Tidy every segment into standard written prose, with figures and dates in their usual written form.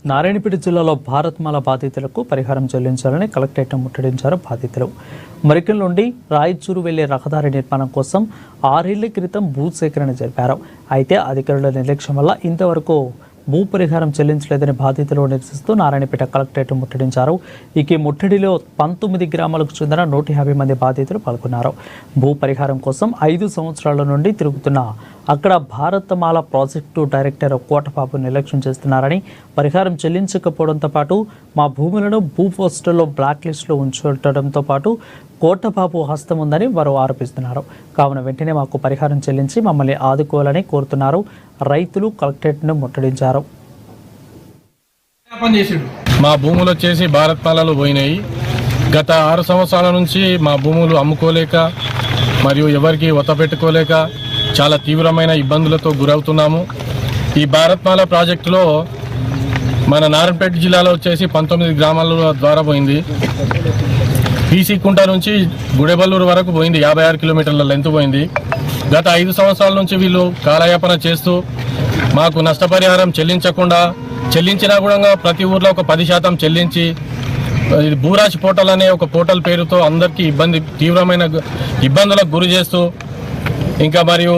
నారాయణపేట జిల్లాలో భారత్మాల బాధితులకు పరిహారం చెల్లించాలని కలెక్టరేట్ను ముట్టడించారు బాధితులు. మరికల్ నుండి రాయచూరు వెళ్లే రహదారి నిర్మాణం కోసం 6 ఏళ్ల క్రితం భూసేకరణ జరిపారు. అయితే అధికారుల నిర్లక్ష్యం వల్ల ఇంతవరకు భూ పరిహారం చెల్లించలేదని బాధితులు నిరసిస్తూ నారాయణపేట కలెక్టరేట్ ముట్టడించారు. ఈ ముట్టడిలో 19 గ్రామాలకు చెందిన 150 మంది బాధితులు పాల్గొన్నారు. భూ పరిహారం కోసం 5 సంవత్సరాల నుండి తిరుగుతున్న అక్కడ భారతమాల ప్రాజెక్టు డైరెక్టర్ కోటబాబు నిర్లక్ష్యం చేస్తున్నారని, పరిహారం చెల్లించకపోవడంతో పాటు మా భూములను భూ పోస్టుల్లో బ్లాక్ లిస్టులో ఉంచడంతో పాటు కోటబాబు హస్తం ఉందని వారు ఆరోపిస్తున్నారు. కావున వెంటనే మాకు పరిహారం చెల్లించి మమ్మల్ని ఆదుకోవాలని కోరుతున్నారు. రైతులు కలెక్టరేట్ను ముట్టడించారు. మా భూములు వచ్చేసి భారత్మాలలో పోయినాయి. గత 6 సంవత్సరాల నుంచి మా భూములు అమ్ముకోలేక మరియు ఎవరికి పెట్టుకోలేక చాలా తీవ్రమైన ఇబ్బందులతో గురవుతున్నాము. ఈ భారత్మాల ప్రాజెక్టులో మన నారాయణపేట జిల్లాలో వచ్చేసి 19 గ్రామాల ద్వారా పోయింది. బీసీ కుంట నుంచి గుడెబల్లూరు వరకు పోయింది. 56 కిలోమీటర్ల లెంత్ పోయింది. గత 5 సంవత్సరాల నుంచి వీళ్ళు కాలయాపన చేస్తూ మాకు నష్టపరిహారం చెల్లించినా కూడా ప్రతి ఊర్లో ఒక 10% చెల్లించి భూరాజ్ పోర్టల్ అనే ఒక పోర్టల్ పేరుతో అందరికీ తీవ్రమైన ఇబ్బందులకు గురి చేస్తూ ఇంకా మరియు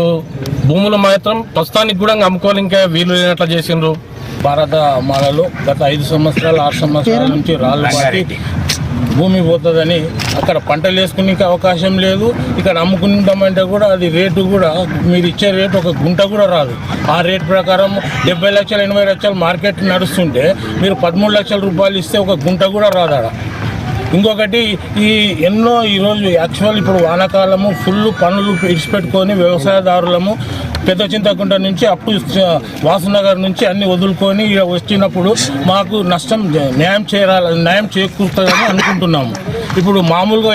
భూములు మాత్రం ప్రస్తుతానికి కూడా అమ్ముకోవాలి ఇంకా వీలు లేనట్లు చేసిండ్రు. భారతమాలలో గత 5 సంవత్సరాలు 6 సంవత్సరాల నుంచి రాళ్ళు పాటి భూమి పోతుందని అక్కడ పంటలు వేసుకునే అవకాశం లేదు. ఇక్కడ అమ్ముకుంటామంటే కూడా అది రేటు కూడా మీరు ఇచ్చే రేటు ఒక గుంట కూడా రాదు. ఆ రేట్ ప్రకారం 70 లక్షలు 80 లక్షలు మార్కెట్ నడుస్తుంటే మీరు 13 లక్షల రూపాయలు ఇస్తే ఒక గుంట కూడా రాదాడ. ఇంకొకటి ఈరోజు యాక్చువల్ ఇప్పుడు వానాకాలము ఫుల్ పనులు ఇడిచిపెట్టుకొని వ్యవసాయదారులము పెద్ద చింతకుంట నుంచి అప్ టు వాసునగర్ నుంచి అన్ని వదులుకొని వచ్చినప్పుడు మాకు న్యాయం చేకూరుతుందని అనుకుంటున్నాము. ఇప్పుడు మామూలుగా